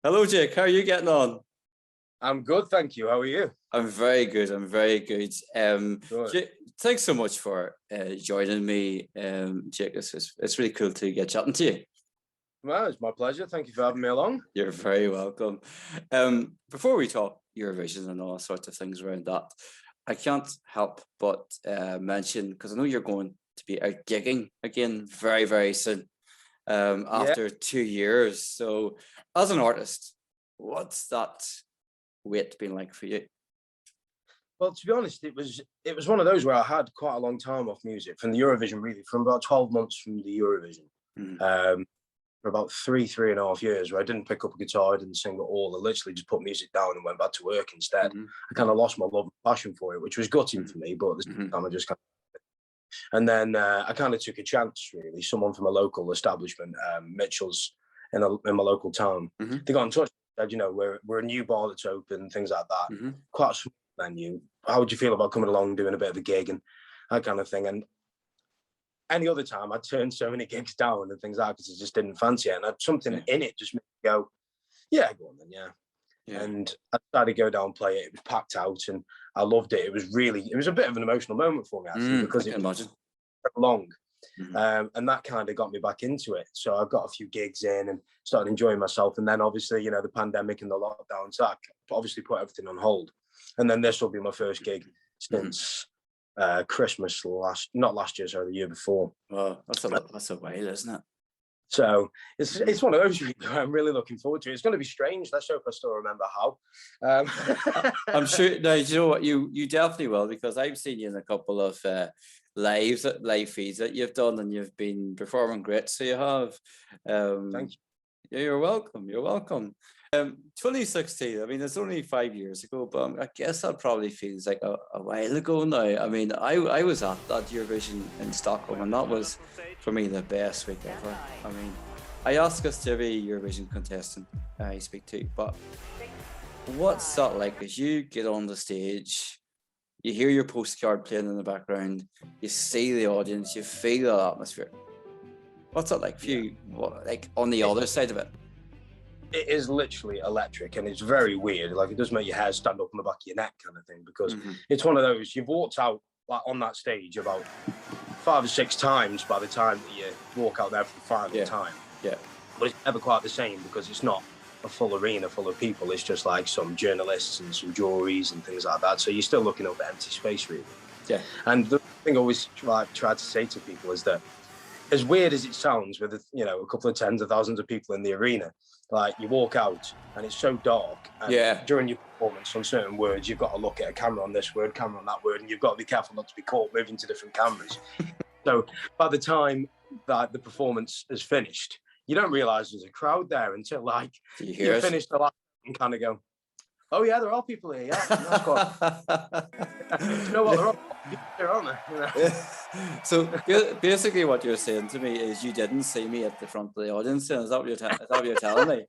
Hello, Jake. How are you getting on? I'm good, thank you. How are you? I'm very good. I'm very good. Good. Jake, thanks so much for joining me, Jake. It's really cool to get chatting to you. Well, it's my pleasure. Thank you for having me along. You're very welcome. Before we talk Eurovision and all sorts of things around that, I can't help but mention, because I know you're going to be out gigging again very, very soon, after 2 years. So, as an artist, what's that wait been like for you? Well, to be honest, it was one of those where I had quite a long time off music from the Eurovision, really, from about 12 months from the Eurovision. For about three and a half years, where I didn't pick up a guitar, I didn't sing at all. I literally just put music down and went back to work instead. I kind of lost my love and passion for it, which was gutting for me, but at the same time I just kind of... And then I kind of took a chance, really. Someone from a local establishment, Mitchell's, in my local town, they got in touch and said, you know, we're a new bar that's open, things like that. Quite a small venue. How would you feel about coming along, doing a bit of a gig and that kind of thing? And any other time, I'd turned so many gigs down and things like that because I just didn't fancy it. And I'd something in it just made me go, yeah, go on then, yeah. And I decided to go down and play it. It was packed out and I loved it. It was a bit of an emotional moment for me, actually, because it was long. And that kind of got me back into it. So I got a few gigs in and started enjoying myself. And then obviously, you know, the pandemic and the lockdown, so I obviously put everything on hold. And then this will be my first gig since Christmas not last year, sorry, the year before. Well, that's a while, isn't it? So it's one of those I'm really looking forward to. It's going to be strange. Let's hope I still remember how. I'm sure. No, you know what? You definitely will, because I've seen you in a couple of live feeds that you've done, and you've been performing great. So you have. Thank you. Yeah, you're welcome. You're welcome. 2016. I mean, it's only 5 years ago, but I guess that probably feels like a while ago now. I mean, I was at that Eurovision in Stockholm, and that was, for me, the best week ever. I mean, I ask us to every Eurovision contestant I speak to, but what's that like as you get on the stage, you hear your postcard playing in the background, you see the audience, you feel that atmosphere? What's that like for you, like on the other side of it? It is literally electric, and it's very weird. Like, it does make your hair stand up on the back of your neck kind of thing, because it's one of those, you've walked out like on that stage about 5 or 6 times by the time that you walk out there for the final time. Yeah. But it's never quite the same, because it's not a full arena full of people. It's just like some journalists and some juries and things like that. So you're still looking up at empty space, really. Yeah. And the thing I always try to say to people is that, as weird as it sounds, with a couple of tens of thousands of people in the arena, like, you walk out and it's so dark, and during your performance on certain words you've got to look at a camera on this word, camera on that word, and you've got to be careful not to be caught moving to different cameras. So by the time that the performance is finished, you don't realize there's a crowd there until like you finish the last and kind of go, oh yeah, there are people here. Yeah, that's quite... You know what, there are people here, aren't there? You know? So basically what you're saying to me is you didn't see me at the front of the audience, and is that what you're telling me?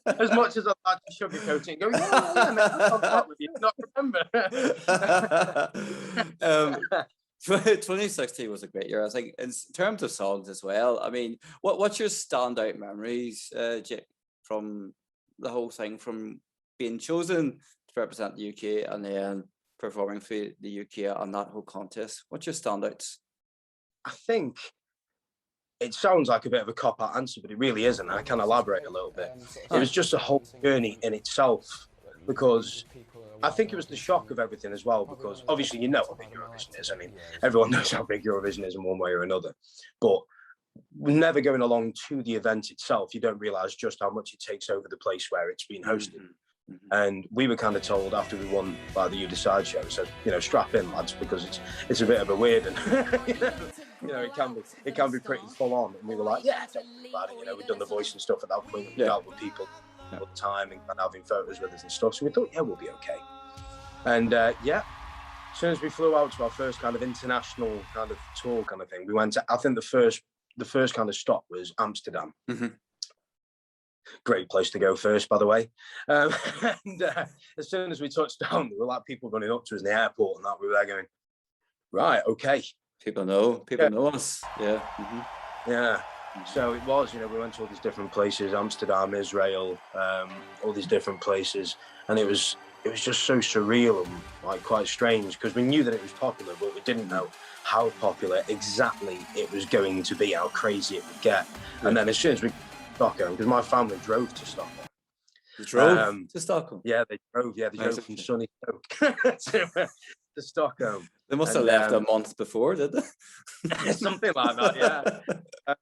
As much as I'd like to sugarcoat it and go, yeah, man, I'll talk with you, not remember. 2016 was a great year, I think, in terms of songs as well. I mean, what's your standout memories, Jake, from the whole thing, from being chosen to represent the UK and then performing for the UK on that whole contest? What's your standouts? I think it sounds like a bit of a cop-out answer, but it really isn't. I can elaborate a little bit. It was just a whole journey in itself, because I think it was the shock of everything as well, because obviously you know how big Eurovision is. I mean, everyone knows how big Eurovision is in one way or another. But never going along to the event itself, you don't realise just how much it takes over the place where it's been hosted. And we were kind of told after we won by the You Decide show, said, you know, strap in, lads, because it's a bit of a weird, and you know, it can be pretty full on. And we were like, yeah, don't worry about it. You know, we'd done the voice and stuff at that point. We dealt with people all the time and having photos with us and stuff. So we thought, yeah, we'll be okay. And as soon as we flew out to our first kind of international kind of tour kind of thing, we went to, I think the first kind of stop was Amsterdam. Great place to go first, by the way. And as soon as we touched down, there were like people running up to us in the airport and that. We were there going, right, okay. People know us. Yeah. Yeah. So it was, we went to all these different places, Amsterdam, Israel, all these different places, and it was just so surreal and like quite strange, because we knew that it was popular, but we didn't know how popular exactly it was going to be, how crazy it would get. And then as soon as we got to Stockholm, because my family drove to Stockholm. You drove to Stockholm? Yeah, they drove. Yeah, they drove from sunny Stoke to Stockholm. They must have left a month before, did they? Something like that, yeah.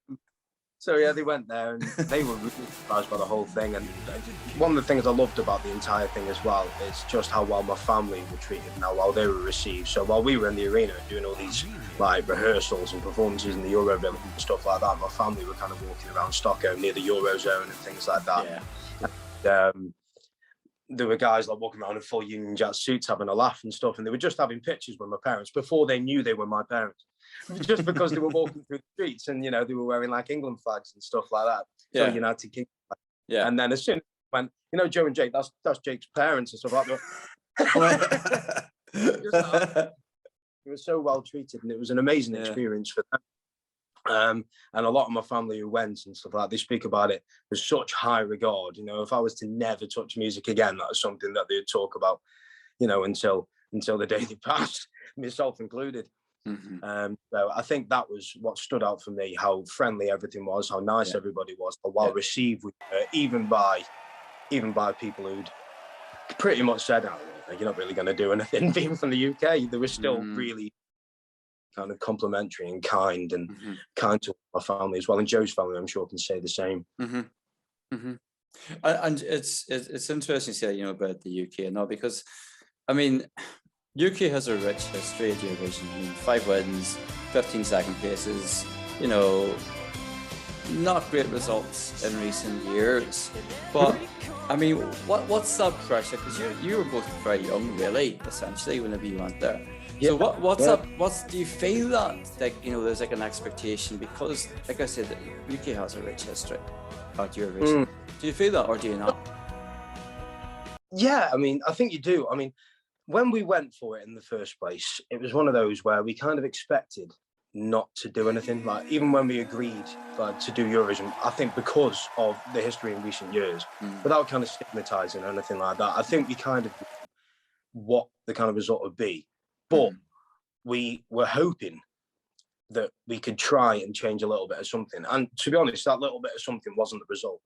So yeah, they went there and they were really surprised by the whole thing. And one of the things I loved about the entire thing as well is just how well my family were treated and how well they were received. So while we were in the arena doing all these like rehearsals and performances in the Euroville and stuff like that, my family were kind of walking around Stockholm near the Eurozone and things like that. Yeah. And, there were guys like walking around in full Union Jack suits having a laugh and stuff, and they were just having pictures with my parents before they knew they were my parents, just because they were walking through the streets and they were wearing like England flags and stuff like that. Yeah. So United Kingdom. Yeah. And then as soon as I went, Joe and Jake, that's Jake's parents and stuff like that. They were so well treated, and it was an amazing experience for them. And a lot of my family who went and stuff like that, they speak about it with such high regard. If I was to never touch music again, that was something that they'd talk about, until the day they passed, myself included. So I think that was what stood out for me, how friendly everything was, how nice everybody was, how well received we were, even by people who'd pretty much said, you're not really going to do anything, being from the UK. They were still really kind of complimentary and kind kind to my family as well, and Joe's family, I'm sure, can say the same. And it's interesting to say, about the UK now, because I mean, UK has a rich history at Eurovision. 5 wins, 15 second places. Not great results in recent years, but I mean, what's that pressure? Because you were both very young, really, essentially, whenever you went there. Yeah. So what's up? Do you feel that there's like an expectation, because like I said, the UK has a rich history at Eurovision. Do you feel that, or do you not? Yeah, I mean, I think you do. I mean, when we went for it in the first place, it was one of those where we kind of expected not to do anything. Like, even when we agreed to do Eurovision, I think because of the history in recent years, without kind of stigmatizing or anything like that, I think we kind of knew what the kind of result would be. But we were hoping that we could try and change a little bit of something. And to be honest, that little bit of something wasn't the result,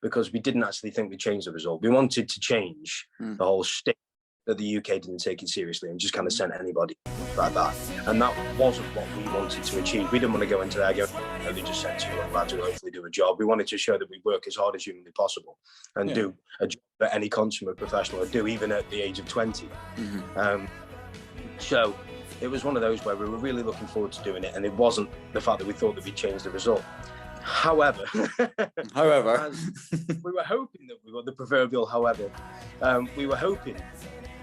because we didn't actually think we changed the result. We wanted to change the whole stick that the UK didn't take it seriously and just kind of sent anybody like that. And that wasn't what we wanted to achieve. We didn't want to go into there going, they just sent 2 young lads who hopefully do a job. We wanted to show that we work as hard as humanly possible and do a job that any consummate professional would do, even at the age of 20. So it was one of those where we were really looking forward to doing it, and it wasn't the fact that we thought that we'd change the result. However, we were hoping that we were the proverbial however. We were hoping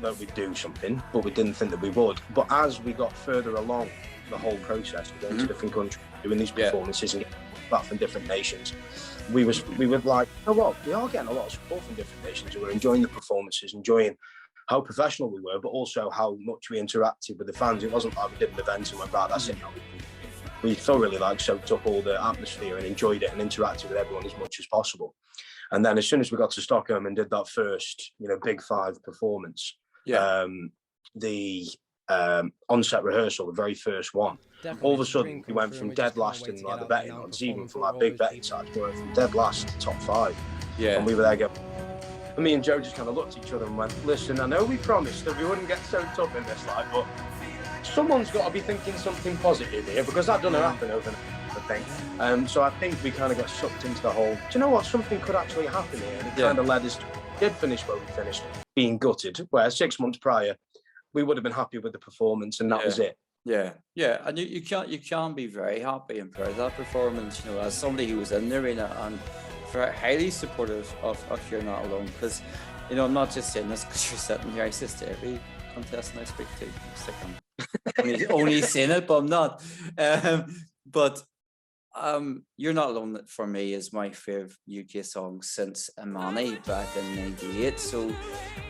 that we'd do something, but we didn't think that we would. But as we got further along the whole process, going to different countries, doing these performances and back from different nations, we were like, you know what, we are getting a lot of support from different nations. We were enjoying the performances, enjoying how professional we were, but also how much we interacted with the fans. It wasn't like we did an event and went, right, that's it now. We thoroughly soaked up all the atmosphere and enjoyed it and interacted with everyone as much as possible. And then as soon as we got to Stockholm and did that first, Big 5 performance, the on-set rehearsal, the very first one, all of a sudden we went from dead last in the betting odds, even from big betting sides, we went from dead last to top 5. And we were there going, and me and Joe just kind of looked at each other and went, listen, I know we promised that we wouldn't get soaked up in this life, but someone's got to be thinking something positive here, because that doesn't happen overnight, I think. So I think we kind of got sucked into the whole, do you know what, something could actually happen here, and it kind of led us to, did finish where we finished, being gutted, where 6 months prior we would have been happy with the performance, and that was it. And you can't be very happy and proud of that performance, as somebody who was in the arena and very highly supportive of You're Not Alone, because I'm not just saying this because you're sitting here. I say this to every contestant I speak to. I'm only saying it, but I'm not. But You're Not Alone for me is my favourite UK song since Imani back in '98. So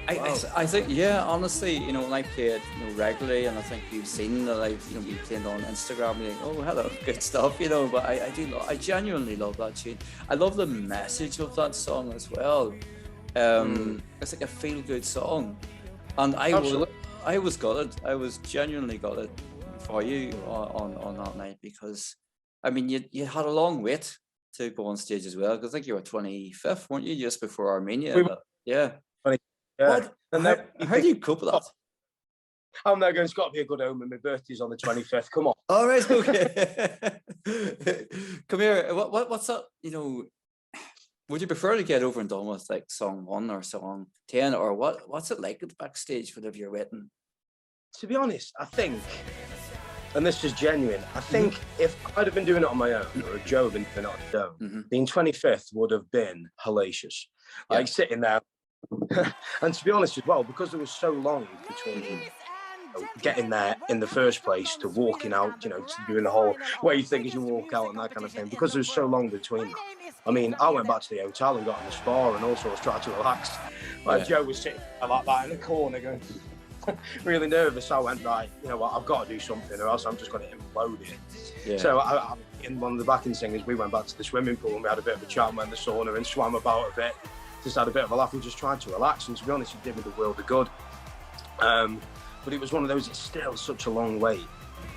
I think, yeah, honestly, you know, when I play it, you know, regularly, and I think you've seen that I've, you know, been playing on Instagram, and you think, oh, hello, good stuff, you know. But I genuinely love that tune. I love the message of that song as well. It's like a feel-good song, and I was gutted. I was genuinely gutted for you on that night, because I mean, you had a long wait to go on stage as well, because I think you were 25th, weren't you, just before Armenia? Yeah. Yeah. How do you cope with that? I'm now going, it's got to be a good omen. My birthday's on the 25th. Come on. All right, okay. Come here. What's up? You know, would you prefer to get over and done with like song 1 or song 10, or what's it like at the backstage whenever you're waiting? To be honest, I think, and this is genuine, I think if I'd have been doing it on my own, or if Joe had been doing it on his own, being 25th would have been hellacious. Like sitting there. And to be honest as well, because there was so long between getting there in the first place to walking out, you know, to doing the whole way you think as you walk out and that kind of thing, because there was so long between that. I mean, I went back to the hotel and got in the spa and all sorts, tried to relax. Like Joe was sitting like that in the corner going, really nervous. I went, right, you know what, I've got to do something or else I'm just going to implode here. Yeah. So I, in one of the backing singers, we went back to the swimming pool and we had a bit of a chat, went in the sauna and swam about a bit. Just had a bit of a laugh and just tried to relax. And to be honest, it did me the world of good. But it was one of those, it's still such a long wait.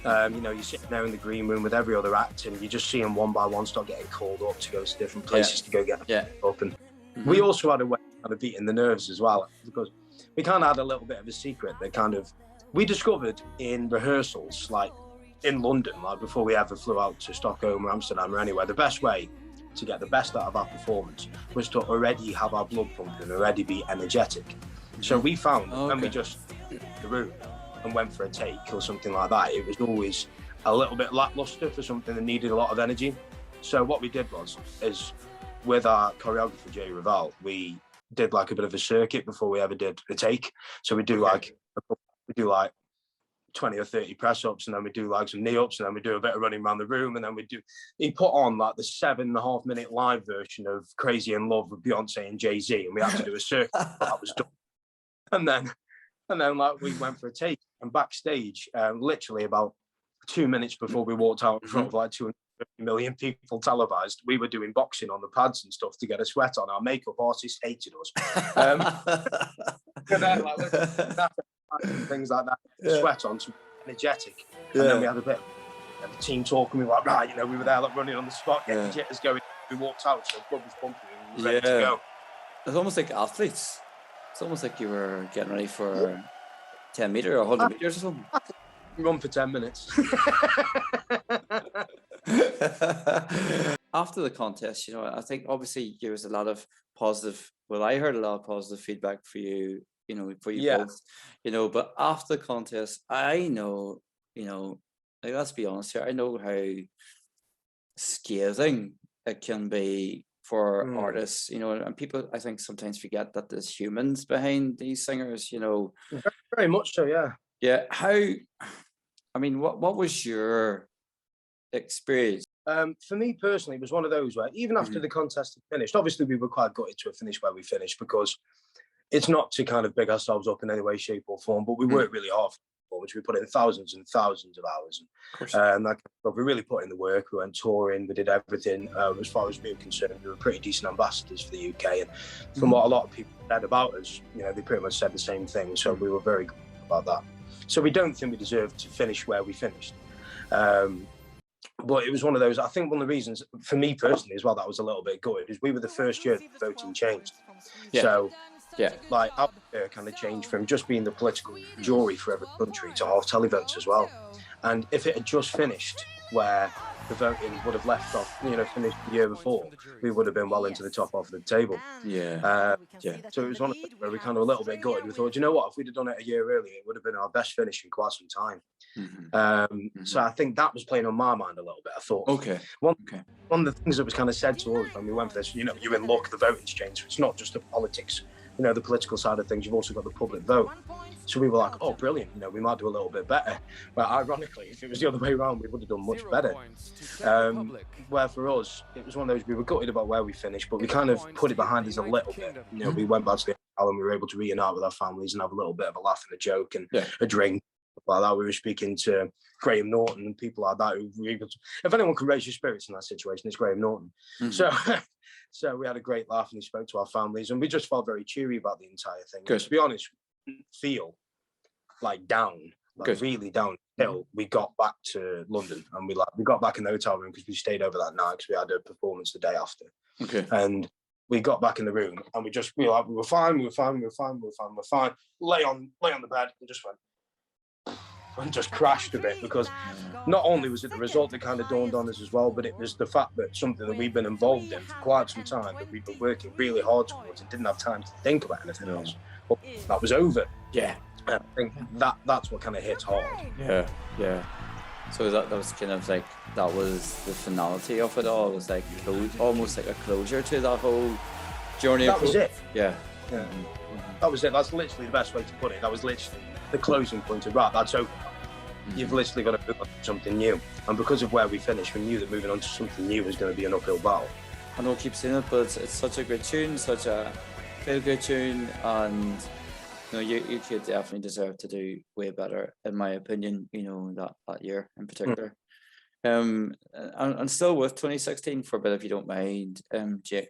You know, you're sitting there in the green room with every other act and you just see them one by one start getting called up to go to different places to go get up. And we also had a way of kind of beating the nerves as well, because we kind of had a little bit of a secret that kind of, we discovered in rehearsals, like in London, like before we ever flew out to Stockholm or Amsterdam or anywhere, the best way to get the best out of our performance was to already have our blood pumping and already be energetic. So we found when we just the room and went for a take or something like that, it was always a little bit lackluster for something that needed a lot of energy. So what we did is with our choreographer Jay Raval, we did like a bit of a circuit before we ever did a take. So we do like 20 or 30 press ups, and then we do like some knee ups, and then we do a bit of running around the room, and then he put on like the 7.5 minute live version of Crazy in Love with Beyonce and Jay-Z, and we had to do a circuit. That was done. And then like we went for a take, and backstage, literally about 2 minutes before we walked out in front of like 250 million people televised, we were doing boxing on the pads and stuff to get a sweat on. Our makeup artist hated us. And then, like, things like that, sweat on, some energetic, and then we had a bit of the team talking. We were like, right, you know, we were there like running on the spot, getting the jitters going. We walked out, so blood was pumping, and we were ready to go. It's almost like athletes. It's almost like you were getting ready for 10 meter or 100 meters or something. Run for 10 minutes. After the contest, you know, I think obviously there was a lot of positive. Well, I heard a lot of positive feedback for you. You know, for you both, you know, but after the contest, I know, you know, like, let's be honest here, I know how scathing it can be for artists, you know, and people, I think, sometimes forget that there's humans behind these singers, you know. Very much so, yeah. Yeah. How, I mean, what was your experience? For me personally, it was one of those where even after the contest had finished, obviously we were quite gutted to have finished where we finished, because it's not to kind of big ourselves up in any way, shape or form, but we worked really hard for it, which we put in thousands and thousands of hours. And that, we really put in the work. We went touring, we did everything. As far as we were concerned, we were pretty decent ambassadors for the UK. And from what a lot of people said about us, you know, they pretty much said the same thing. So we were very good about that. So we don't think we deserved to finish where we finished. But it was one of those, I think one of the reasons for me personally as well, that was a little bit good, is we were the first year that voting changed. So like our kind of changed from just being the political jury for every country to half televotes as well. And if it had just finished where the voting would have left off, you know, finished the year before, we would have been well into the top half of the table. So it was one of those where we kind of a little bit gutted. We thought, you know what, if we'd have done it a year earlier, it would have been our best finish in quite some time. So I think that was playing on my mind a little bit. I thought, one of the things that was kind of said to us when we went for this, you know, you're in luck, the voting's changed. So it's not just a politics you know, the political side of things, you've also got the public vote. So we were like, oh, brilliant, you know, we might do a little bit better. But ironically, if it was the other way around, we would have done much better. Where for us, it was one of those, we were gutted about where we finished, but we kind of put it behind us a little bit. You know, we went back to the hotel and we were able to reunite with our families and have a little bit of a laugh and a joke and a drink. Like that, we were speaking to Graham Norton and people like that who were able to, if anyone can raise your spirits in that situation, it's Graham Norton. So we had a great laugh and he spoke to our families and we just felt very cheery about the entire thing. To be honest, we didn't feel like down, like really down until we got back to London and we got back in the hotel room because we stayed over that night because we had a performance the day after. And we got back in the room and we were fine, lay on the bed and just went and just crashed a bit because not only was it the result that kind of dawned on us as well, but it was the fact that something that we've been involved in for quite some time, that we've been working really hard towards and didn't have time to think about anything else. But that was over. And I think that's what kind of hit hard. So that was kind of like, that was the finality of it all. It was like almost like a closure to that whole journey. That was it. That was it. That's literally the best way to put it. That was literally the closing point of, right, that's over. You've literally got to move on to something new. And because of where we finished, we knew that moving on to something new was going to be an uphill battle. I don't keep saying it, but it's such a good tune, such a feel-good tune, and you know, you could definitely deserve to do way better, in my opinion, you know, that year in particular. And still with 2016 for a bit, if you don't mind, Jake.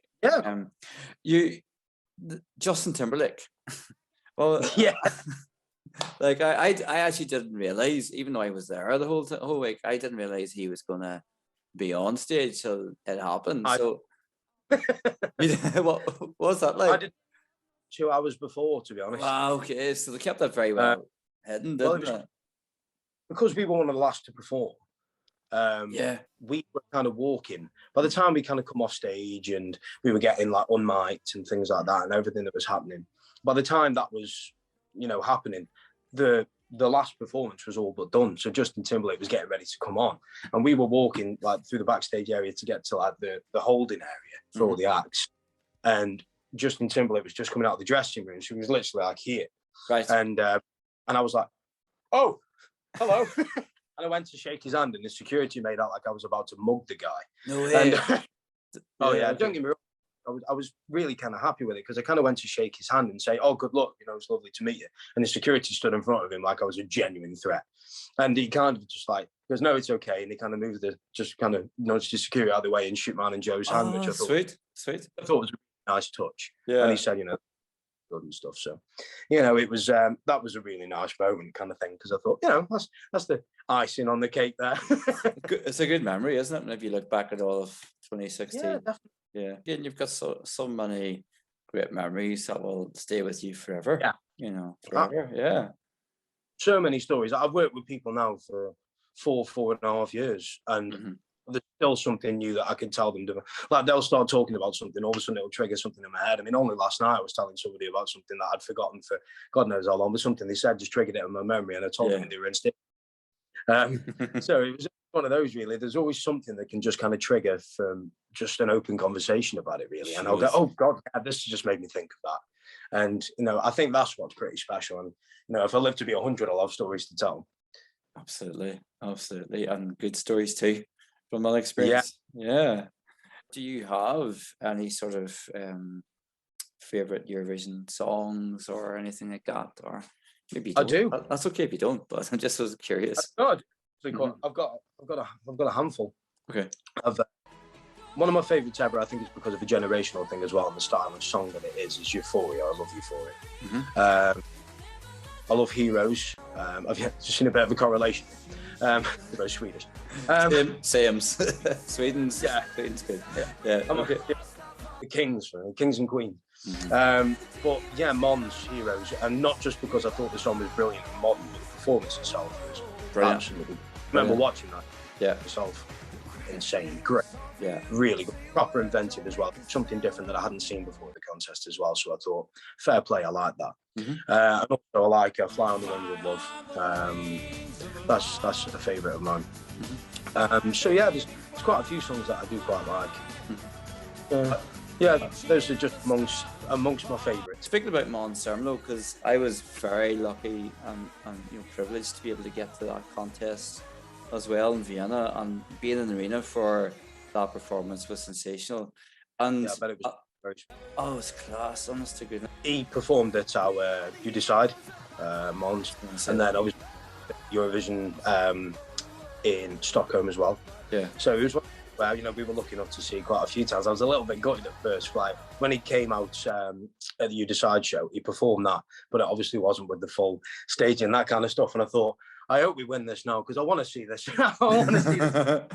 Justin Timberlake. Well, like I actually didn't realize, even though I was there the whole week, I didn't realize he was gonna be on stage till it happened. So, what was that like? I did 2 hours before, to be honest. Wow, okay, so they kept that very well hidden, didn't they? Because we were one of the last to perform. We were kind of walking. By the time we kind of come off stage and we were getting like unmiked and things like that and everything that was happening, by the time that was, you know, happening, the last performance was all but done. So Justin Timberlake was getting ready to come on, and we were walking like through the backstage area to get to like the holding area for all the acts. And Justin Timberlake was just coming out of the dressing room. So he was literally like here, and I was like, oh, hello. And I went to shake his hand, and the security made out like I was about to mug the guy. No way. And, don't get me wrong. I was really kind of happy with it because I kind of went to shake his hand and say, oh, good luck, you know, it's lovely to meet you. And the security stood in front of him like I was a genuine threat. And he kind of just like goes, no, it's okay. And he kind of just kind of nudged the security out of the way and shook mine and Joe's hand, which I thought, sweet. I thought was a nice touch. And he said, you know, good and stuff. So, you know, it was, that was a really nice moment kind of thing. Because I thought, you know, that's the icing on the cake there. It's a good memory, isn't it? And if you look back at all of 2016. Yeah, definitely. Again, you've got so many great memories that will stay with you forever. You know, forever. So many stories. I've worked with people now for 4.5 years, and there's still something new that I can tell them. Like they'll start talking about something, all of a sudden it'll trigger something in my head. I mean, only last night I was telling somebody about something that I'd forgotten for God knows how long, but something they said just triggered it in my memory, and I told them they were in state. So it was one of those, really. There's always something that can just kind of trigger from just an open conversation about it, really. And I'll go, oh God, this just made me think of that. And, you know, I think that's what's pretty special. And, you know, if I live to be 100, I'll have stories to tell. Absolutely. And good stories too, from my experience. Do you have any sort of favorite Eurovision songs or anything like that? Or maybe you don't. I do. That's okay if you don't, but I'm just so curious. I've got a handful. Okay. One of my favourites ever, I think, is because of a generational thing as well, and the style of song that it is Euphoria. I love Euphoria. I love Heroes. I've just seen a bit of a correlation. They're both Swedish. Same. Sweden's good. Okay. The Kings and Queens. But yeah, Mon's Heroes, and not just because I thought the song was brilliant and modern, but the performance itself was brilliant. Absolutely. I remember watching that myself. Insane, great. Really good. Proper inventive as well. Something different that I hadn't seen before at the contest as well. So I thought, fair play, I like that. And also I like Fly on the Wings of Love. That's a favourite of mine. So yeah, there's quite a few songs that I do quite like. Those are just amongst amongst my favourites. Speaking about Mons Termelo, because I was very lucky and privileged to be able to get to that contest as well in Vienna, and being in the arena for that performance was sensational. And I bet it was it was class, honest to goodness. He performed at our You Decide, Mons, and then obviously Eurovision in Stockholm as well. Yeah. So it was where we were lucky enough to see quite a few times. I was a little bit gutted at first, like when he came out at the You Decide show, he performed that, but it obviously wasn't with the full stage and that kind of stuff. And I thought, I hope we win this now because I want to see this. I want to see this.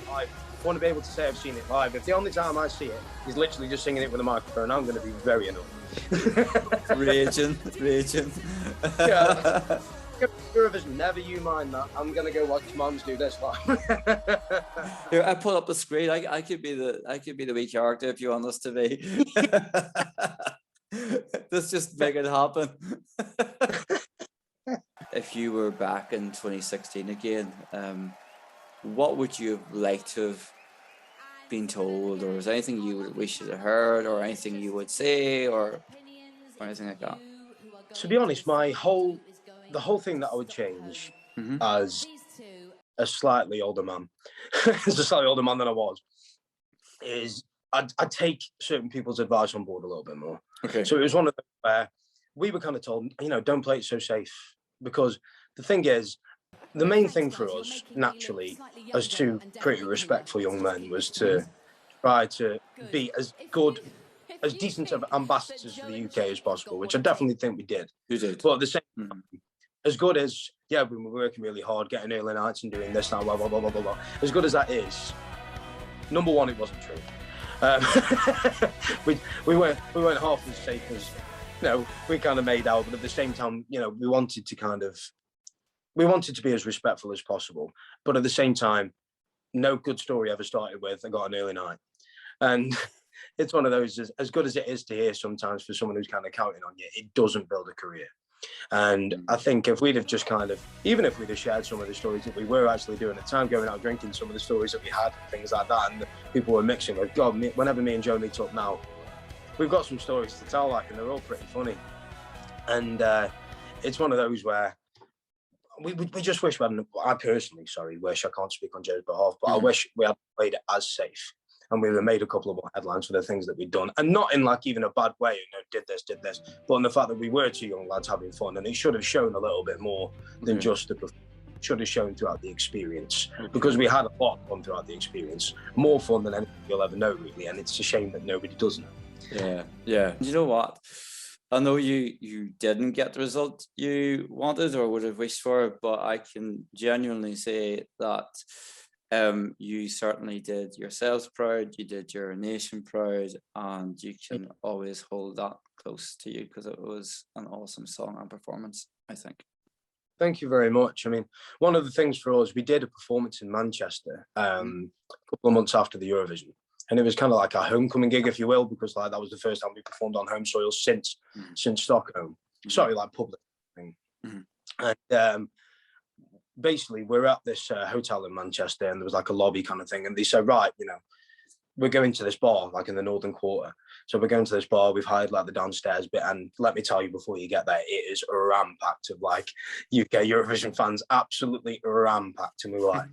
I want to be able to say I've seen it live. If the only time I see it is literally just singing it with a microphone, I'm going to be very annoyed. Raging. Yeah. Eurovision, never you mind that. I'm going to go watch Mons do this live. Here, I pull up the screen. I could be the wee character if you want us to be. Let's just make it happen. If you were back in 2016 again, what would you have liked to have been told, or is there anything you would wish you had heard, or anything you would say, or anything like that? To be honest, the whole thing that I would change as a slightly older man, as a slightly older man than I was, is I'd take certain people's advice on board a little bit more. Okay. So it was one of those where we were kind of told, don't play it so safe, because the thing is, the main thing for us, naturally, as two pretty respectful young men, was to try to be as good, as decent of ambassadors for the UK as possible, which I definitely think we did. You did. But at the same time, as good as, we were working really hard, getting early nights and doing this and blah, blah, blah, blah, blah, blah. As good as that is, number one, it wasn't true. We weren't half as safe as, we kind of made out, but at the same time, we wanted to be as respectful as possible. But at the same time, no good story ever started with, I got an early night. And it's one of those, as good as it is to hear sometimes for someone who's kind of counting on you, it doesn't build a career. And I think if we'd have just even if we'd have shared some of the stories that we were actually doing at the time, going out drinking, some of the stories that we had, things like that, and people were mixing with, God, whenever me and Joe meet up now, we've got some stories to tell, and they're all pretty funny. And it's one of those where we just wish we hadn't, I personally, wish, I can't speak on Joe's behalf, but I wish we had played it as safe. And we made a couple of headlines for the things that we'd done, and not in even a bad way, did this, but in the fact that we were two young lads having fun, and it should have shown a little bit more than just the performance. It should have shown throughout the experience, because we had a lot of fun throughout the experience, more fun than anything you'll ever know, really, and it's a shame that nobody does know. Yeah. You know what? I know you didn't get the result you wanted or would have wished for, but I can genuinely say that you certainly did yourselves proud, you did your nation proud, and you can always hold that close to you because it was an awesome song and performance, I think. Thank you very much. I mean, one of the things for us, we did a performance in Manchester a couple of months after the Eurovision, and it was kind of like our homecoming gig, if you will, because that was the first time we performed on home soil since Stockholm. Sorry, public thing. And basically, we're at this hotel in Manchester, and there was a lobby kind of thing, and they said, right, we're going to this bar, in the Northern Quarter. So we're going to this bar, we've hired the downstairs bit, and let me tell you before you get there, it is ram-packed of UK Eurovision fans, absolutely ram-packed. And we were like,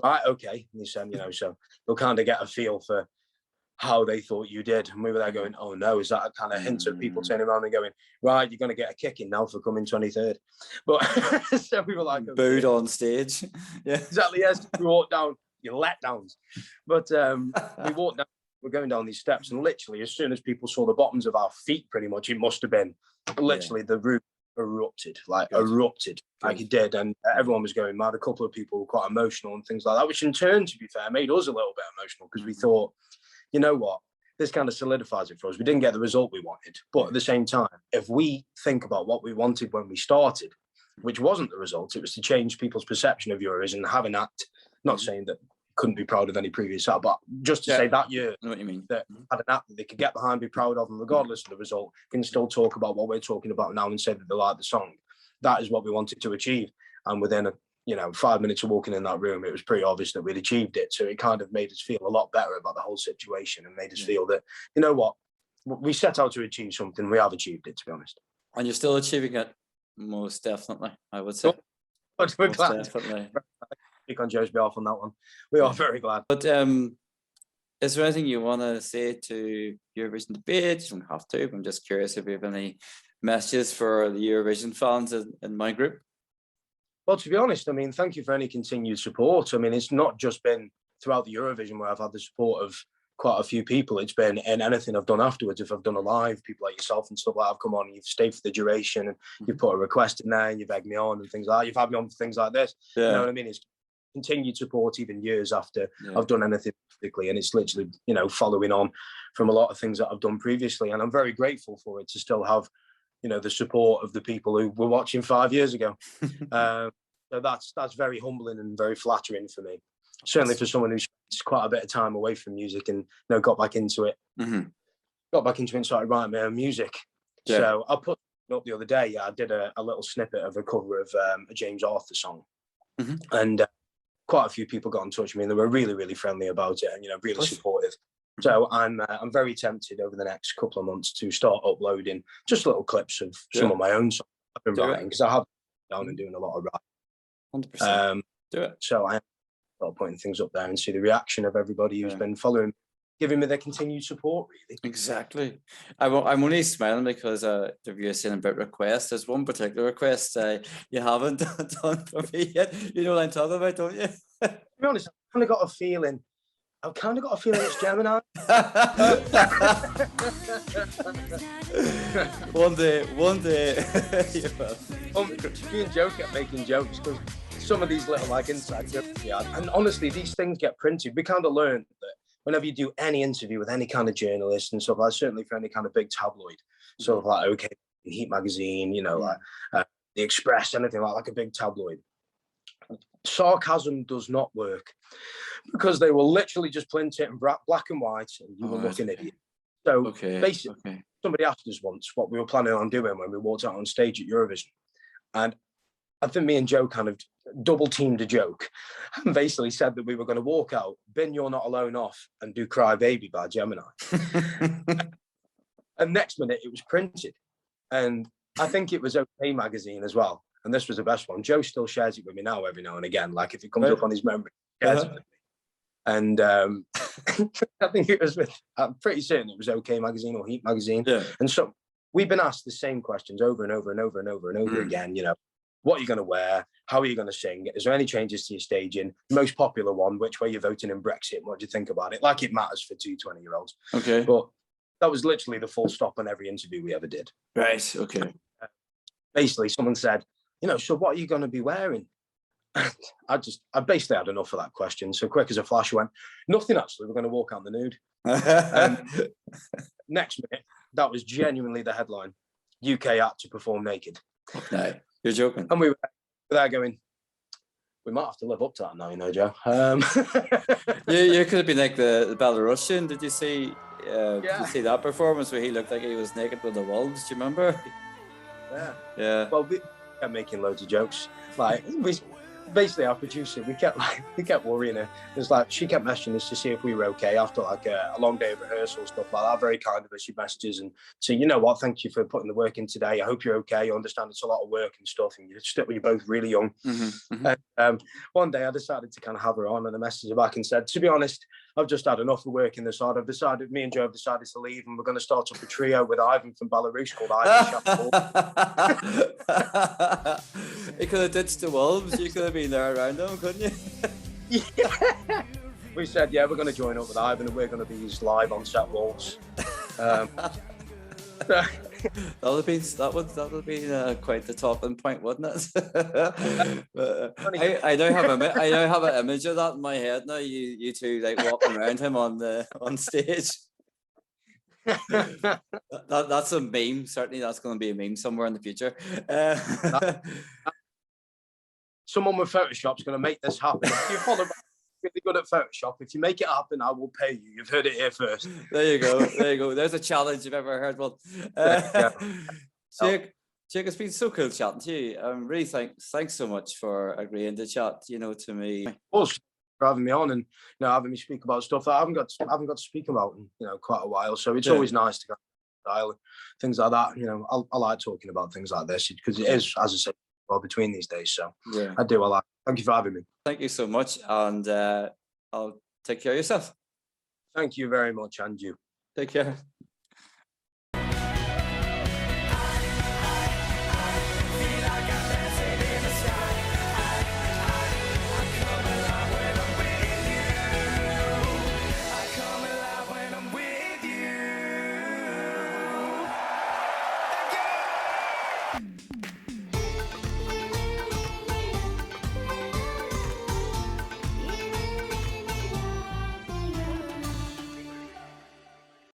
right, okay. And he said, so you'll kind of get a feel for how they thought you did. And we were there going, oh no, is that a kind of hint of people turning around and going, right, you're going to get a kicking now for coming 23rd. But so we were like, okay. Booed on stage. Yeah, exactly. Yes, we walked down, your letdowns. But we walked down, we're going down these steps, and literally as soon as people saw the bottoms of our feet, pretty much, it must have been literally the roof erupted, erupted like it did, and everyone was going mad. A couple of people were quite emotional and things like that, which in turn, to be fair, made us a little bit emotional, because we thought, you know what, this kind of solidifies it for us. We didn't get the result we wanted, but at the same time, if we think about what we wanted when we started, which wasn't the result, it was to change people's perception of Eurovision and have an act, not saying that couldn't be proud of any previous act, but just to say that year, I know what you mean, that had an act that they could get behind, be proud of, and regardless of the result, can still talk about what we're talking about now and say that they like the song. That is what we wanted to achieve. And within 5 minutes of walking in that room, it was pretty obvious that we'd achieved it. So it kind of made us feel a lot better about the whole situation, and made us feel that, you know what, we set out to achieve something. We have achieved it, to be honest. And you're still achieving it, most definitely, I would say. But we're Most glad. definitely. Speak on Joe's behalf on that one. We are very glad. But is there anything you want to say to Eurovision Debate? You don't have to. I'm just curious if you have any messages for the Eurovision fans in my group. Well, to be honest, I mean, thank you for any continued support. I mean, it's not just been throughout the Eurovision where I've had the support of quite a few people. It's been in anything I've done afterwards. If I've done a live, people like yourself and stuff like that have come on and you've stayed for the duration and you've put a request in there and you've egged me on and things like that. You've had me on for things like this. Yeah. You know what I mean? It's continued support even years after I've done anything particularly, and it's literally, you know, following on from a lot of things that I've done previously. And I'm very grateful for it to still have, you know, the support of the people who were watching 5 years ago. So that's very humbling and very flattering for me. Certainly for someone who's quite a bit of time away from music and, you know, got back into it. Got back into it and started writing my own music. Yeah. So I put it up the other day. I did a little snippet of a cover of a James Arthur song. And quite a few people got in touch with me and they were really, really friendly about it and, you know, really supportive. So I'm very tempted over the next couple of months to start uploading just little clips of some of my own songs I've been writing, because I have been down and doing a lot of writing. 100%. Do it. So I am putting things up there and see the reaction of everybody who's been following, giving me their continued support, really. Exactly. I'm only smiling because the viewer saying about requests. There's one particular request you haven't done for me yet. You know what I'm talking about, don't you? To be honest, I've kind of got a feeling it's Gemini. One day. Me and Joe kept making jokes because some of these little like inside jokes, and honestly, these things get printed. We kind of learned that whenever you do any interview with any kind of journalist and stuff, like certainly for any kind of big tabloid, sort of like OK, Heat magazine, you know, like the Express, anything like a big tabloid. Sarcasm does not work because they will literally just print it in black and white and you will look an idiot. So basically, somebody asked us once what we were planning on doing when we walked out on stage at Eurovision. And I think me and Joe kind of double teamed a joke and basically said that we were going to walk out, bin You're Not Alone off and do Cry Baby by Gemini. And next minute it was printed. And I think it was OK magazine as well. And this was the best one. Joe still shares it with me now every now and again. Like if it comes up on his memory, he shares it with me. And I think it was I'm pretty certain it was OK magazine or Heat magazine. Yeah. And so we've been asked the same questions over and over and over and over and over again. You know, what are you going to wear? How are you going to sing? Is there any changes to your staging? The most popular one, which way you're voting in Brexit? What do you think about it? Like it matters for two 20-year-olds. Okay. But that was literally the full stop on every interview we ever did. Right. Okay. Basically, someone said, you know, so what are you going to be wearing? I basically had enough of that question. So quick as a flash, I went, nothing actually. We're going to walk out in the nude. Next minute, that was genuinely the headline. UK had to perform naked. No, you're joking. And we were there going, we might have to live up to that now, you know, Joe. You could have been like the Belarusian. Did you see? Did you see that performance where he looked like he was naked with the wolves? Do you remember? Yeah. Well, we kept making loads of jokes. Like basically our producer, we kept worrying her. It was like she kept messaging us to see if we were okay after like a long day of rehearsal, stuff like that. Very kind of her. She messages and say, you know what, thank you for putting the work in today. I hope you're okay. I understand it's a lot of work and stuff, and you're both really young. And one day I decided to kind of have her on, and I messaged her back and said, to be honest, I've just had enough of working this hard. Me and Joe have decided to leave, and we're going to start up a trio with Ivan from Belarus called Ivan Shakeshaft. You could have ditched the wolves. You could have been there around them, couldn't you? Yeah. We said, we're going to join up with Ivan, and we're going to be his live on set wolves. That would have been quite the talking point, wouldn't it? I now have an image of that in my head now. You two like walking around him on stage. That's a meme. Certainly, that's going to be a meme somewhere in the future. Someone with Photoshop's going to make this happen. If you follow really good at Photoshop, if you make it happen, I will pay you. You've heard it here first. There you go. There's a challenge you've ever heard. Well, Jake, it's been so cool chatting to you. Really thanks so much for agreeing to chat. You know, to me. For having me on and having me speak about stuff that I haven't got to speak about in quite a while. So it's always nice to style, things like that. You know, I like talking about things like this because it is, as I said, well between these days. So Yeah. I do. I like. Thank you for having me. Thank you so much, and I'll take care of yourself. Thank you very much, and you. Take care.